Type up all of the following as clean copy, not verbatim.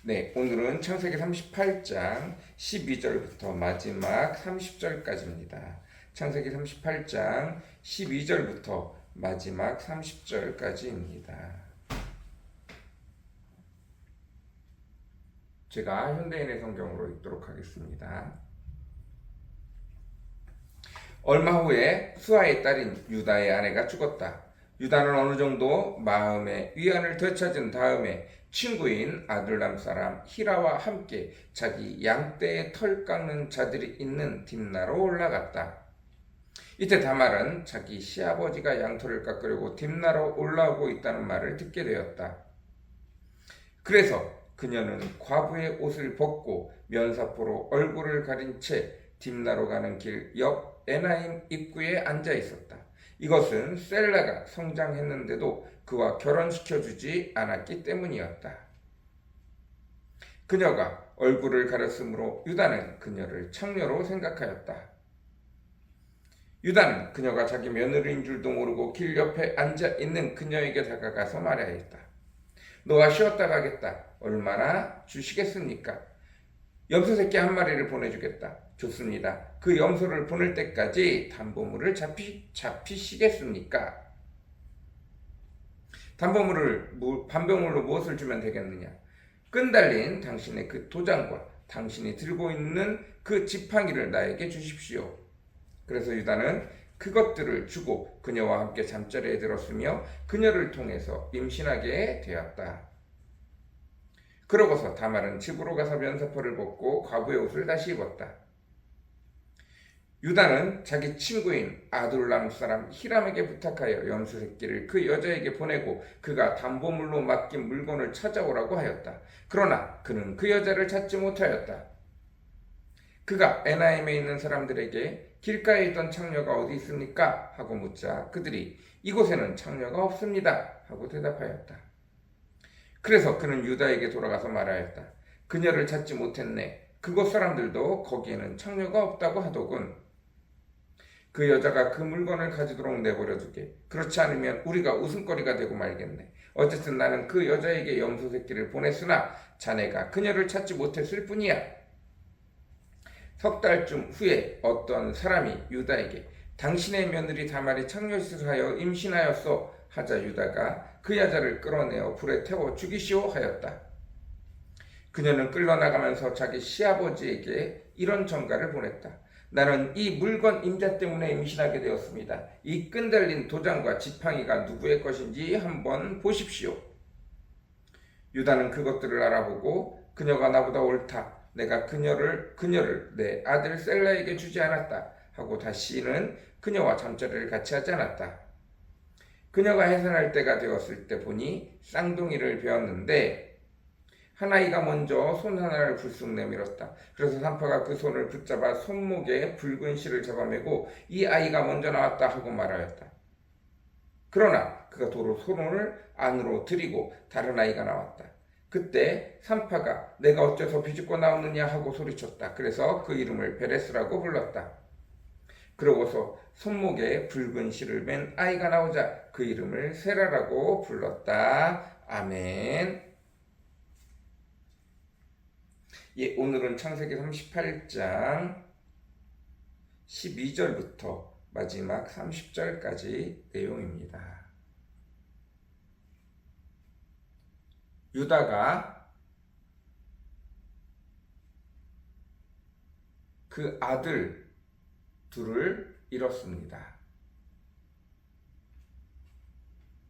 네, 오늘은 창세기 38장 12절부터 마지막 30절까지입니다. 창세기 38장 12절부터 마지막 30절까지입니다. 제가 현대인의 성경으로 읽도록 하겠습니다. 얼마 후에 수아의 딸인 유다의 아내가 죽었다. 유다는 어느 정도 마음의 위안을 되찾은 다음에 친구인 아둘람 사람 히라와 함께 자기 양떼의 털 깎는 자들이 있는 딥나로 올라갔다. 이때 다말은 자기 시아버지가 양털을 깎으려고 딥나로 올라오고 있다는 말을 듣게 되었다. 그래서 그녀는 과부의 옷을 벗고 면사포로 얼굴을 가린 채 딥나로 가는 길 옆 에나임 입구에 앉아 있었다. 이것은 셀라가 성장했는데도 그와 결혼시켜주지 않았기 때문이었다. 그녀가 얼굴을 가렸으므로 유다는 그녀를 창녀로 생각하였다. 유다는 그녀가 자기 며느리인 줄도 모르고 길 옆에 앉아있는 그녀에게 다가가서 말하였다. 너와 쉬었다 가겠다. 얼마나 주시겠습니까? 염소 새끼 한 마리를 보내주겠다. 좋습니다. 그 염소를 보낼 때까지 담보물을 잡히시겠습니까? 담보물을 반병물로 무엇을 주면 되겠느냐? 끈달린 당신의 그 도장과 당신이 들고 있는 그 지팡이를 나에게 주십시오. 그래서 유다는 그것들을 주고 그녀와 함께 잠자리에 들었으며 그녀를 통해서 임신하게 되었다. 그러고서 다말은 집으로 가서 면사포를 벗고 과부의 옷을 다시 입었다. 유다는 자기 친구인 아둘람 사람 히람에게 부탁하여 염소 새끼를 그 여자에게 보내고 그가 담보물로 맡긴 물건을 찾아오라고 하였다. 그러나 그는 그 여자를 찾지 못하였다. 그가 에나임에 있는 사람들에게 길가에 있던 창녀가 어디 있습니까? 하고 묻자 그들이 이곳에는 창녀가 없습니다. 하고 대답하였다. 그래서 그는 유다에게 돌아가서 말하였다. 그녀를 찾지 못했네. 그곳 사람들도 거기에는 창녀가 없다고 하더군. 그 여자가 그 물건을 가지도록 내버려두게. 그렇지 않으면 우리가 웃음거리가 되고 말겠네. 어쨌든 나는 그 여자에게 염소 새끼를 보냈으나 자네가 그녀를 찾지 못했을 뿐이야. 석 달쯤 후에 어떤 사람이 유다에게 당신의 며느리 다말이 창녀짓을 하여 임신하였소 하자 유다가 그 여자를 끌어내어 불에 태워 죽이시오 하였다. 그녀는 끌려나가면서 자기 시아버지에게 이런 전가를 보냈다. 나는 이 물건 임자 때문에 임신하게 되었습니다. 이 끈달린 도장과 지팡이가 누구의 것인지 한번 보십시오. 유다는 그것들을 알아보고 그녀가 나보다 옳다. 내가 그녀를 내 아들 셀라에게 주지 않았다. 하고 다시는 그녀와 잠자리를 같이 하지 않았다. 그녀가 해산할 때가 되었을 때 보니 쌍둥이를 베었는데 한 아이가 먼저 손 하나를 불쑥 내밀었다. 그래서 산파가 그 손을 붙잡아 손목에 붉은 실을 잡아매고 이 아이가 먼저 나왔다 하고 말하였다. 그러나 그가 도로 손을 안으로 들이고 다른 아이가 나왔다. 그때 산파가 내가 어째서 비집고 나오느냐 하고 소리쳤다. 그래서 그 이름을 베레스라고 불렀다. 그러고서 손목에 붉은 실을 맨 아이가 나오자 그 이름을 세라라고 불렀다. 아멘. 예, 오늘은 창세기 38장 12절부터 마지막 30절까지 내용입니다. 유다가 그 아들 둘을 잃었습니다.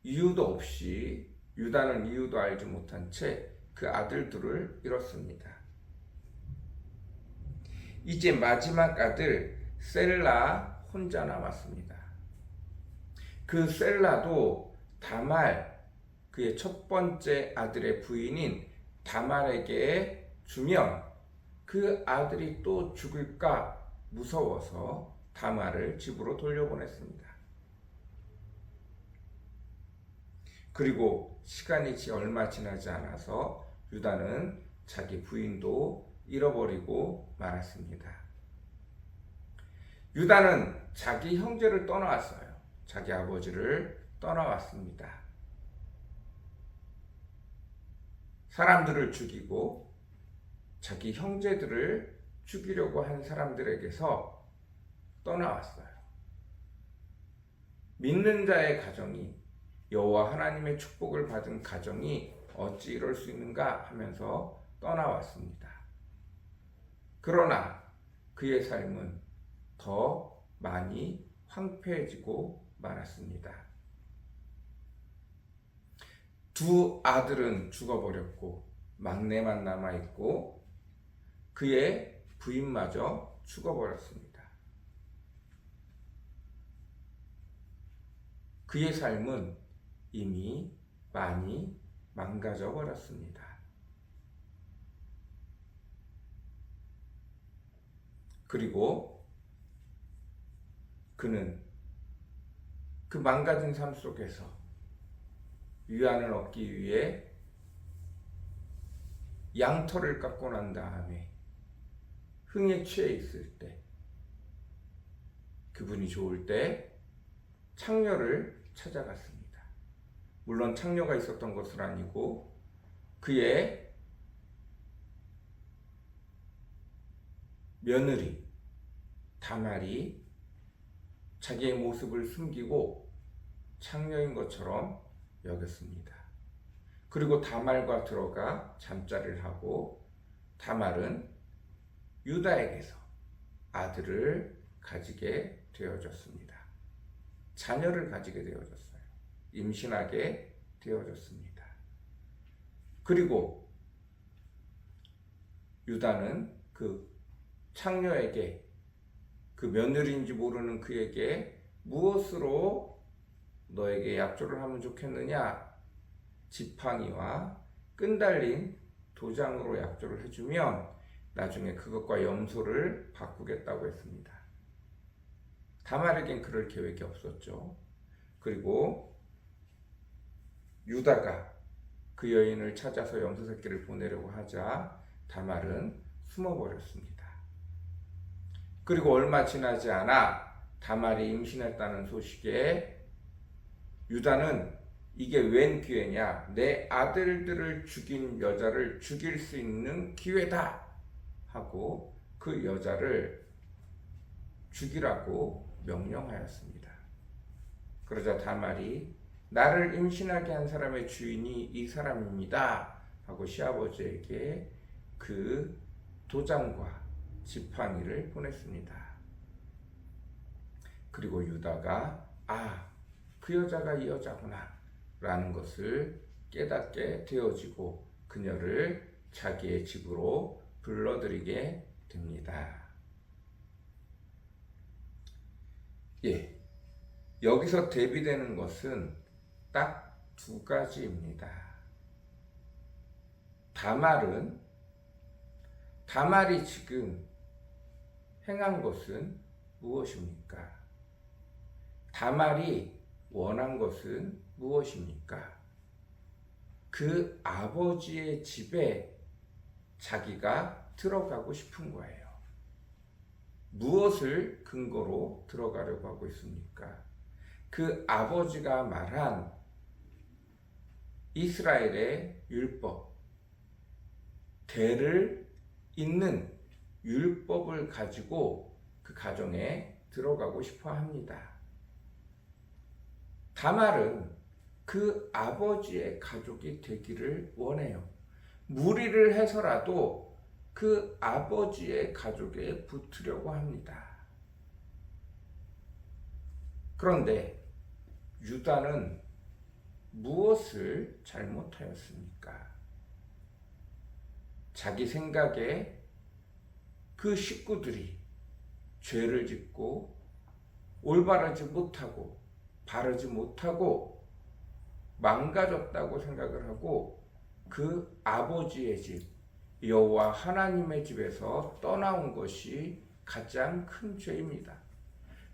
이유도 없이 유다는 이유도 알지 못한 채 그 아들 둘을 잃었습니다. 이제 마지막 아들 셀라 혼자 남았습니다. 그 셀라도 다말, 그의 첫 번째 아들의 부인인 다말에게 주면 그 아들이 또 죽을까 무서워서 다말을 집으로 돌려보냈습니다. 그리고 시간이 얼마 지나지 않아서 유다는 자기 부인도 잃어버리고 말았습니다. 유다는 자기 형제를 떠나왔어요. 자기 아버지를 떠나왔습니다. 사람들을 죽이고 자기 형제들을 죽이려고 한 사람들에게서 떠나왔어요. 믿는 자의 가정이, 여호와 하나님의 축복을 받은 가정이 어찌 이럴 수 있는가 하면서 떠나왔습니다. 그러나 그의 삶은 더 많이 황폐해지고 말았습니다. 두 아들은 죽어버렸고 막내만 남아있고 그의 부인마저 죽어버렸습니다. 그의 삶은 이미 많이 망가져 버렸습니다. 그리고 그는 그 망가진 삶 속에서 위안을 얻기 위해 양털을 깎고 난 다음에 흥에 취해 있을 때, 기분이 좋을 때 창녀를 찾아갔습니다. 물론 창녀가 있었던 것은 아니고 그의 며느리 다말이 자기의 모습을 숨기고 창녀인 것처럼 여겼습니다. 그리고 다말과 들어가 잠자리를 하고 다말은 유다에게서 아들을 가지게 되어졌습니다. 자녀를 가지게 되어졌어요. 임신하게 되어졌습니다. 그리고 유다는 그 창녀에게, 그 며느리인지 모르는 그에게 무엇으로 너에게 약조를 하면 좋겠느냐? 지팡이와 끈달린 도장으로 약조를 해주면 나중에 그것과 염소를 바꾸겠다고 했습니다. 다말에겐 그럴 계획이 없었죠. 그리고 유다가 그 여인을 찾아서 염소 새끼를 보내려고 하자 다말은 숨어버렸습니다. 그리고 얼마 지나지 않아 다말이 임신했다는 소식에 유다는 이게 웬 기회냐, 내 아들들을 죽인 여자를 죽일 수 있는 기회다 하고 그 여자를 죽이라고 명령하였습니다. 그러자 다말이 나를 임신하게 한 사람의 주인이 이 사람입니다 하고 시아버지에게 그 도장과 지팡이를 보냈습니다. 그리고 유다가 그 여자가 이 여자구나 라는 것을 깨닫게 되어지고 그녀를 자기의 집으로 불러들이게 됩니다. 여기서 대비되는 것은 딱 두 가지입니다. 다말이 지금 행한 것은 무엇입니까? 다말이 원한 것은 무엇입니까? 그 아버지의 집에 자기가 들어가고 싶은 거예요. 무엇을 근거로 들어가려고 하고 있습니까? 그 아버지가 말한 이스라엘의 율법, 대를 잇는 율법을 가지고 그 가정에 들어가고 싶어 합니다. 다말은 그 아버지의 가족이 되기를 원해요. 무리를 해서라도 그 아버지의 가족에 붙으려고 합니다. 그런데 유다는 무엇을 잘못하였습니까? 자기 생각에 그 식구들이 죄를 짓고 올바르지 못하고 바르지 못하고 망가졌다고 생각을 하고 그 아버지의 집, 여호와 하나님의 집에서 떠나온 것이 가장 큰 죄입니다.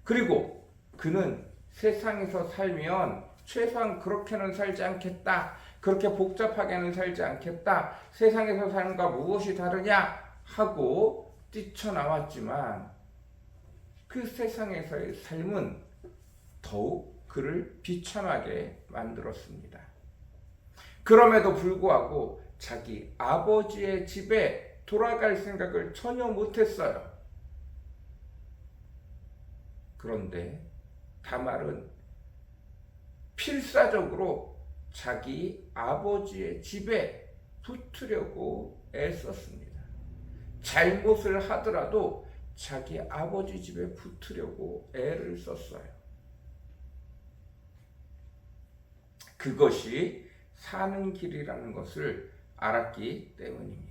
그리고 그는 세상에서 살면 최소한 그렇게는 살지 않겠다, 그렇게 복잡하게는 살지 않겠다, 세상에서 삶과 무엇이 다르냐 하고 뛰쳐나왔지만 그 세상에서의 삶은 더욱 그를 비참하게 만들었습니다. 그럼에도 불구하고 자기 아버지의 집에 돌아갈 생각을 전혀 못했어요. 그런데 다말은 필사적으로 자기 아버지의 집에 붙으려고 애썼습니다. 잘못을 하더라도 자기 아버지 집에 붙으려고 애를 썼어요. 그것이 사는 길이라는 것을 알았기 때문입니다.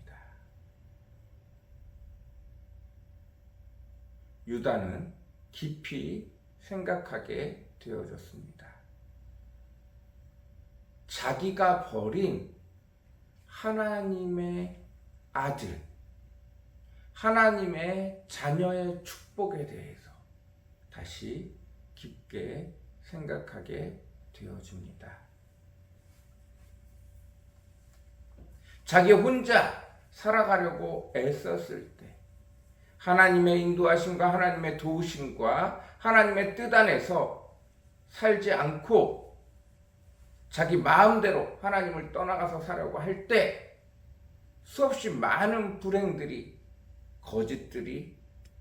유다는 깊이 생각하게 되어졌습니다. 자기가 버린 하나님의 아들, 하나님의 자녀의 축복에 대해서 다시 깊게 생각하게 되어집니다. 자기 혼자 살아가려고 애썼을 때 하나님의 인도하심과 하나님의 도우심과 하나님의 뜻 안에서 살지 않고 자기 마음대로 하나님을 떠나가서 살려고 할 때 수없이 많은 불행들이, 거짓들이,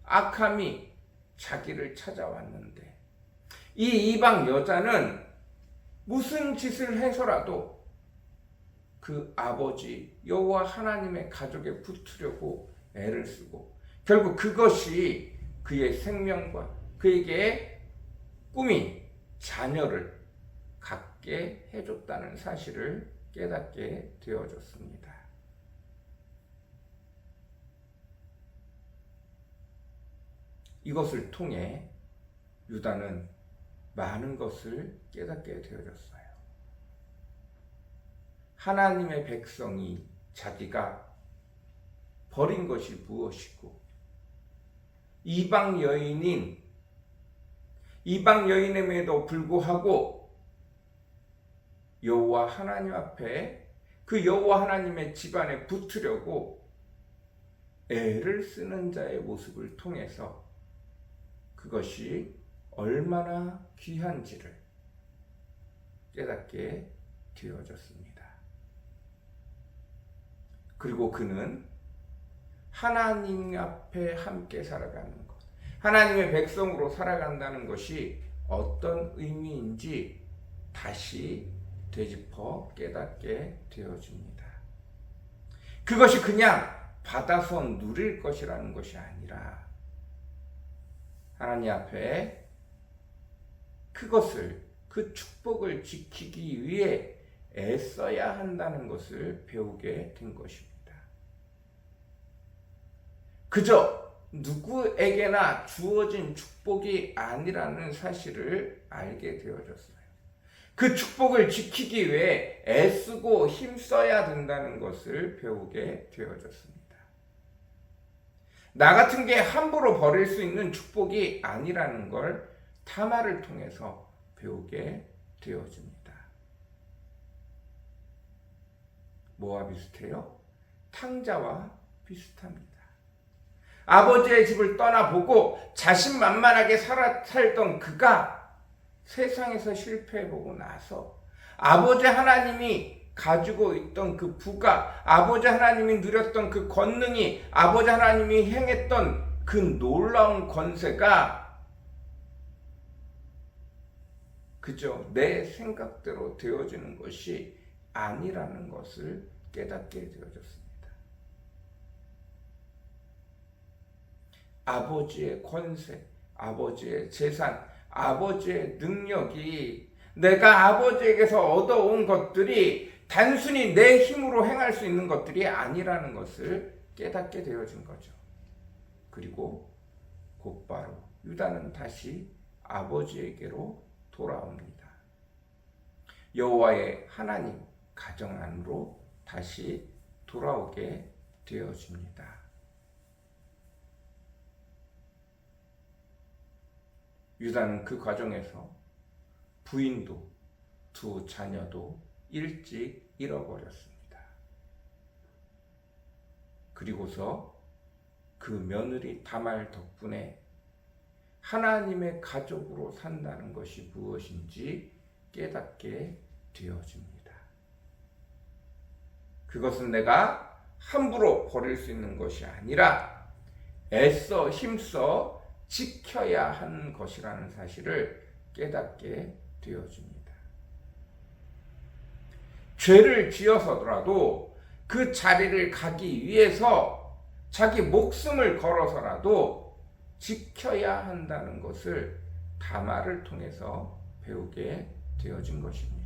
악함이 자기를 찾아왔는데 이 이방 여자는 무슨 짓을 해서라도 그 아버지 여호와 하나님의 가족에 붙으려고 애를 쓰고 결국 그것이 그의 생명과 그에게 꿈인 자녀를 갖게 해줬다는 사실을 깨닫게 되어졌습니다. 이것을 통해 유다는 많은 것을 깨닫게 되어졌어요. 하나님의 백성이 자기가 버린 것이 무엇이고 이방 여인임에도 불구하고 여호와 하나님 앞에 그 여호와 하나님의 집안에 붙으려고 애를 쓰는 자의 모습을 통해서 그것이 얼마나 귀한지를 깨닫게 되어졌습니다. 그리고 그는 하나님 앞에 함께 살아가는 것, 하나님의 백성으로 살아간다는 것이 어떤 의미인지 다시 되짚어 깨닫게 되어집니다. 그것이 그냥 받아서 누릴 것이라는 것이 아니라 하나님 앞에 그것을, 그 축복을 지키기 위해 애써야 한다는 것을 배우게 된 것입니다. 그저 누구에게나 주어진 축복이 아니라는 사실을 알게 되어졌어요. 그 축복을 지키기 위해 애쓰고 힘써야 된다는 것을 배우게 되어졌습니다. 나 같은 게 함부로 버릴 수 있는 축복이 아니라는 걸 타마를 통해서 배우게 되어집니다. 뭐와 비슷해요? 탕자와 비슷합니다. 아버지의 집을 떠나보고 자신만만하게 살던 그가 세상에서 실패해보고 나서 아버지 하나님이 가지고 있던 그 부가, 아버지 하나님이 누렸던 그 권능이, 아버지 하나님이 행했던 그 놀라운 권세가 그저 내 생각대로 되어지는 것이 아니라는 것을 깨닫게 되어졌습니다. 아버지의 권세, 아버지의 재산, 아버지의 능력이 내가 아버지에게서 얻어온 것들이 단순히 내 힘으로 행할 수 있는 것들이 아니라는 것을 깨닫게 되어진 거죠. 그리고 곧바로 유다는 다시 아버지에게로 돌아옵니다. 여호와의 하나님 가정 안으로 다시 돌아오게 되어집니다. 유다는 그 과정에서 부인도 두 자녀도 일찍 잃어버렸습니다. 그리고서 그 며느리 다말 덕분에 하나님의 가족으로 산다는 것이 무엇인지 깨닫게 되어집니다. 그것은 내가 함부로 버릴 수 있는 것이 아니라 애써 힘써 지켜야 하는 것이라는 사실을 깨닫게 되어줍니다. 죄를 지어서라도 그 자리를 가기 위해서 자기 목숨을 걸어서라도 지켜야 한다는 것을 다말을 통해서 배우게 되어진 것입니다.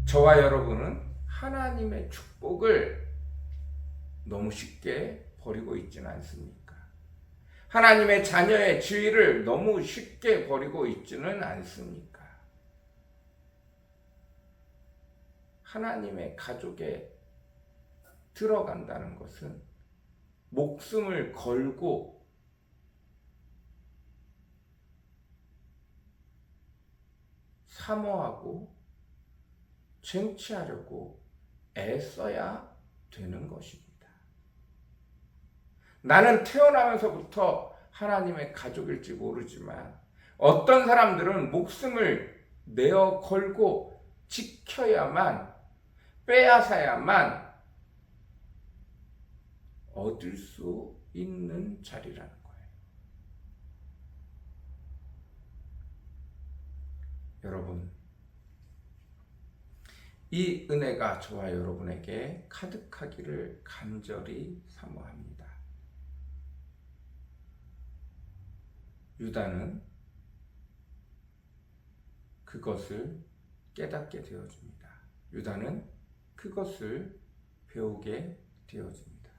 저와 여러분은 하나님의 축복을 너무 쉽게 버리고 있지는 않습니까? 하나님의 자녀의 지위를 너무 쉽게 버리고 있지는 않습니까? 하나님의 가족에 들어간다는 것은 목숨을 걸고 사모하고 쟁취하려고 애써야 되는 것입니다. 나는 태어나면서부터 하나님의 가족일지 모르지만 어떤 사람들은 목숨을 내어 걸고 지켜야만, 빼앗아야만 얻을 수 있는 자리라는 거예요. 여러분, 이 은혜가 저와 여러분에게 가득하기를 간절히 사모합니다. 유다는 그것을 깨닫게 되어집니다. 유다는 그것을 배우게 되어집니다.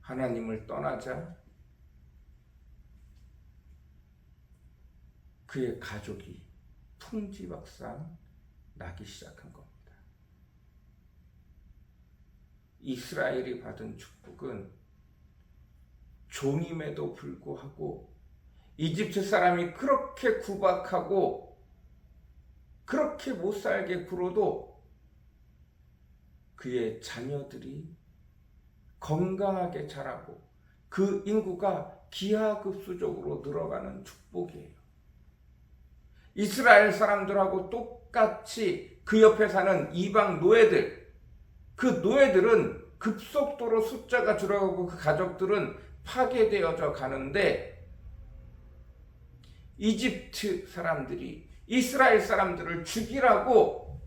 하나님을 떠나자 그의 가족이 풍지박산 나기 시작한 겁니다. 이스라엘이 받은 축복은 종임에도 불구하고 이집트 사람이 그렇게 구박하고 그렇게 못살게 굴어도 그의 자녀들이 건강하게 자라고 그 인구가 기하급수적으로 늘어가는 축복이에요. 이스라엘 사람들하고 똑같이 그 옆에 사는 이방 노예들, 그 노예들은 급속도로 숫자가 줄어가고 그 가족들은 파괴되어져 가는데 이집트 사람들이 이스라엘 사람들을 죽이라고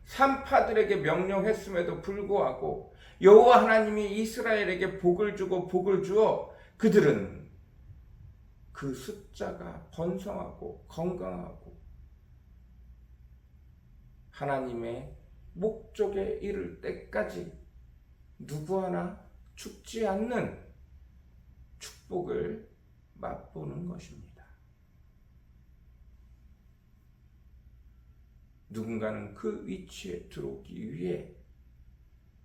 산파들에게 명령했음에도 불구하고 여호와 하나님이 이스라엘에게 복을 주고 복을 주어 그들은 그 숫자가 번성하고 건강하고 하나님의 목적에 이를 때까지 누구 하나 죽지 않는 축복을 맛보는 것입니다. 누군가는 그 위치에 들어오기 위해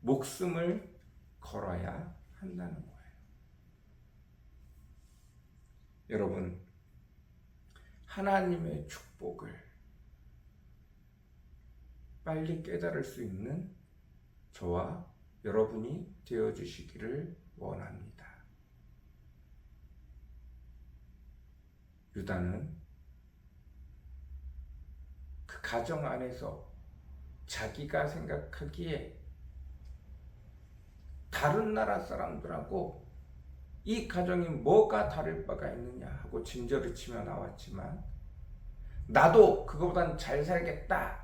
목숨을 걸어야 한다는 거예요. 여러분, 하나님의 축복을 빨리 깨달을 수 있는 저와 여러분이 되어주시기를 원합니다. 유다는 그 가정 안에서 자기가 생각하기에 다른 나라 사람들하고 이 가정이 뭐가 다를 바가 있느냐 하고 진저를 치며 나왔지만 나도 그거보단 잘 살겠다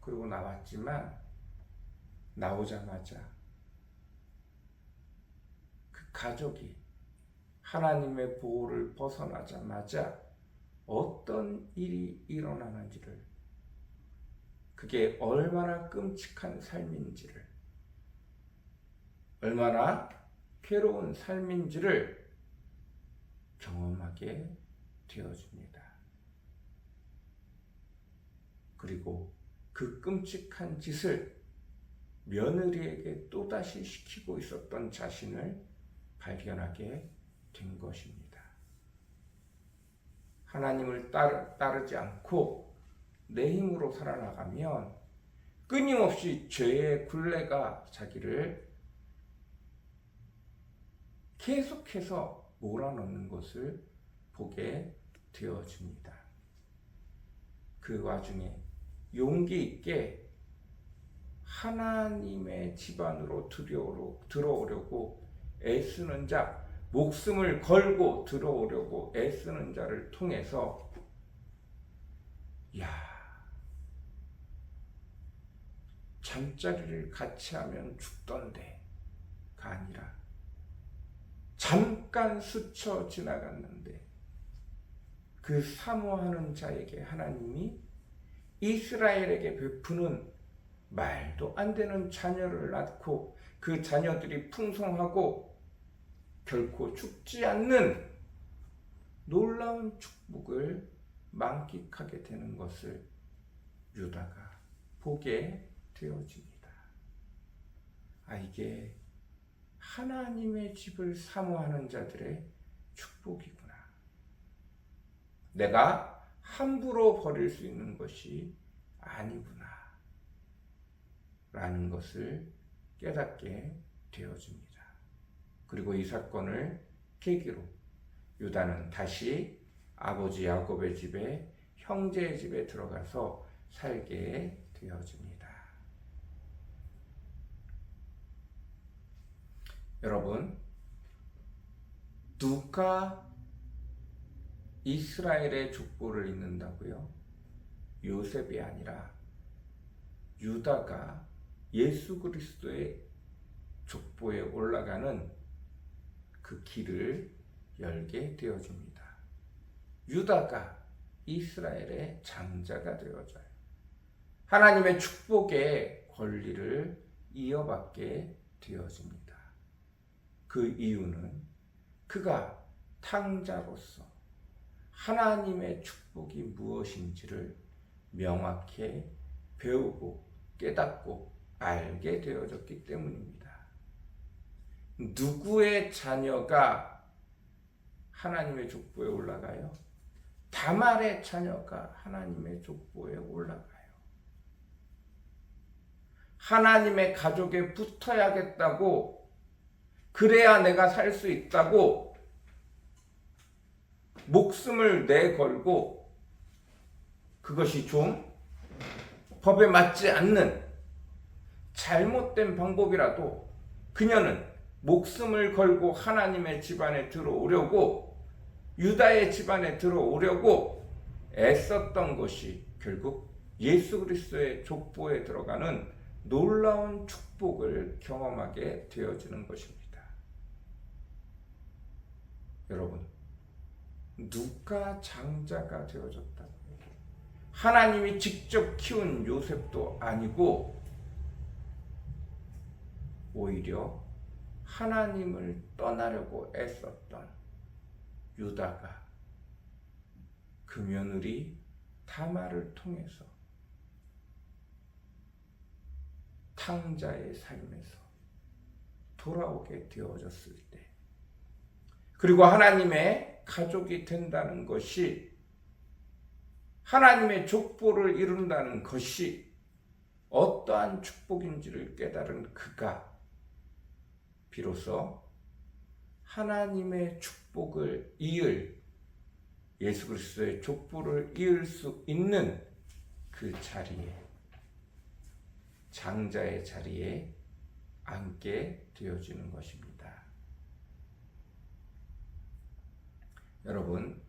그러고 나왔지만 나오자마자 그 가족이 하나님의 보호를 벗어나자마자 어떤 일이 일어나는지를, 그게 얼마나 끔찍한 삶인지를, 얼마나 괴로운 삶인지를 경험하게 되어집니다. 그리고 그 끔찍한 짓을 며느리에게 또다시 시키고 있었던 자신을 발견하게 된 것입니다. 하나님을 따르지 않고 내 힘으로 살아나가면 끊임없이 죄의 굴레가 자기를 계속해서 몰아넣는 것을 보게 되어집니다. 그 와중에 용기 있게 하나님의 집안으로 들어오려고 애쓰는 자, 목숨을 걸고 들어오려고 애쓰는 자를 통해서 잠자리를 같이 하면 죽던데가 아니라 잠깐 스쳐 지나갔는데 그 사모하는 자에게 하나님이 이스라엘에게 베푸는 말도 안 되는 자녀를 낳고 그 자녀들이 풍성하고 결코 죽지 않는 놀라운 축복을 만끽하게 되는 것을 유다가 보게 되어집니다. 이게 하나님의 집을 사모하는 자들의 축복이구나. 내가 함부로 버릴 수 있는 것이 아니구나 라는 것을 깨닫게 되어집니다. 그리고 이 사건을 계기로 유다는 다시 아버지 야곱의 집에, 형제의 집에 들어가서 살게 되어집니다. 여러분, 누가 이스라엘의 족보를 읽는다고요? 요셉이 아니라 유다가 예수 그리스도의 족보에 올라가는 그 길을 열게 되어줍니다. 유다가 이스라엘의 장자가 되어져요. 하나님의 축복의 권리를 이어받게 되어집니다. 그 이유는 그가 탕자로서 하나님의 축복이 무엇인지를 명확히 배우고 깨닫고 알게 되어졌기 때문입니다. 누구의 자녀가 하나님의 족보에 올라가요? 다말의 자녀가 하나님의 족보에 올라가요. 하나님의 가족에 붙어야겠다고, 그래야 내가 살 수 있다고 목숨을 내걸고, 그것이 좀 법에 맞지 않는 잘못된 방법이라도 그녀는 목숨을 걸고 하나님의 집안에 들어오려고, 유다의 집안에 들어오려고 애썼던 것이 결국 예수 그리스도의 족보에 들어가는 놀라운 축복을 경험하게 되어지는 것입니다. 여러분, 누가 장자가 되어졌다고요? 하나님이 직접 키운 요셉도 아니고 오히려 하나님을 떠나려고 애썼던 유다가 그 며느리 다말을 통해서 탕자의 삶에서 돌아오게 되어졌을 때, 그리고 하나님의 가족이 된다는 것이, 하나님의 족보를 이룬다는 것이 어떠한 축복인지를 깨달은 그가 비로소 하나님의 축복을 이을, 예수 그리스도의 족보를 이을 수 있는 그 자리에, 장자의 자리에 앉게 되어지는 것입니다. 여러분,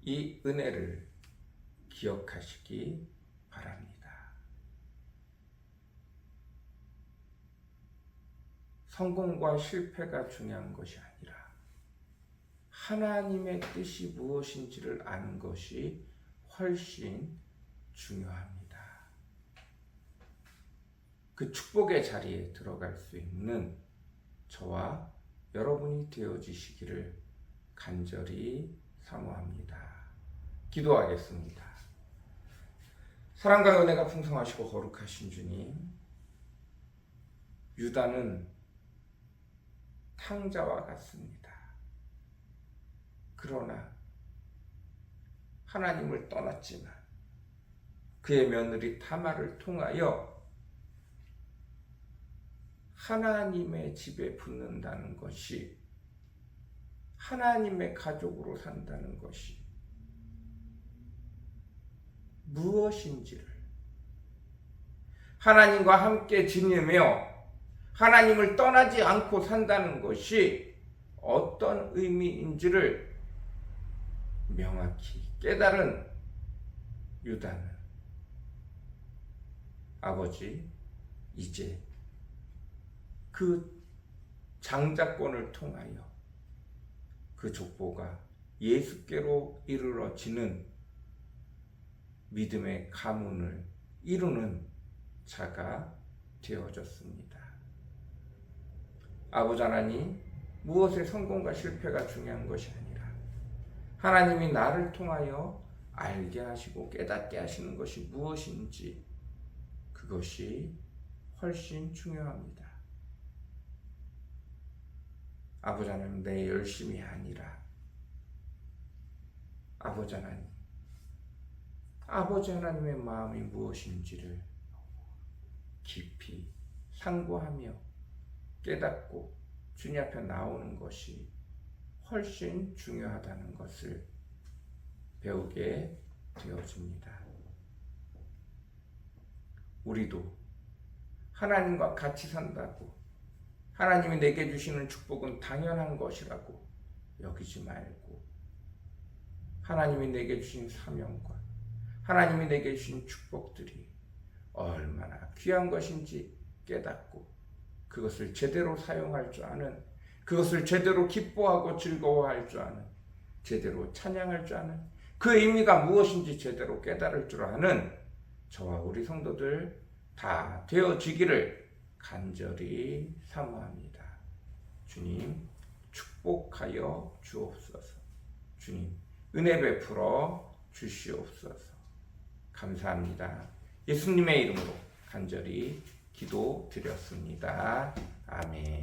이 은혜를 기억하시기 바랍니다. 성공과 실패가 중요한 것이 아니라 하나님의 뜻이 무엇인지를 아는 것이 훨씬 중요합니다. 그 축복의 자리에 들어갈 수 있는 저와 여러분이 되어지시기를 간절히 사모합니다. 기도하겠습니다. 사랑과 은혜가 풍성하시고 거룩하신 주님, 유다는 탕자와 같습니다. 그러나 하나님을 떠났지만 그의 며느리 다말을 통하여 하나님의 집에 붙는다는 것이, 하나님의 가족으로 산다는 것이 무엇인지를, 하나님과 함께 지내며 하나님을 떠나지 않고 산다는 것이 어떤 의미인지를 명확히 깨달은 유다는 아버지, 이제 그 장자권을 통하여 그 족보가 예수께로 이르러지는 믿음의 가문을 이루는 자가 되어졌습니다. 아버지 하나님, 무엇의 성공과 실패가 중요한 것이 아니라 하나님이 나를 통하여 알게 하시고 깨닫게 하시는 것이 무엇인지 그것이 훨씬 중요합니다. 아버지 하나님, 내 열심이 아니라 아버지 하나님의 마음이 무엇인지를 깊이 상고하며 깨닫고 주님 앞에 나오는 것이 훨씬 중요하다는 것을 배우게 되어집니다. 우리도 하나님과 같이 산다고 하나님이 내게 주시는 축복은 당연한 것이라고 여기지 말고 하나님이 내게 주신 사명과 하나님이 내게 주신 축복들이 얼마나 귀한 것인지 깨닫고 그것을 제대로 사용할 줄 아는, 그것을 제대로 기뻐하고 즐거워할 줄 아는, 제대로 찬양할 줄 아는, 그 의미가 무엇인지 제대로 깨달을 줄 아는 저와 우리 성도들 다 되어지기를 간절히 사모합니다. 주님 축복하여 주옵소서. 주님 은혜 베풀어 주시옵소서. 감사합니다. 예수님의 이름으로 간절히 기도드렸습니다. 아멘.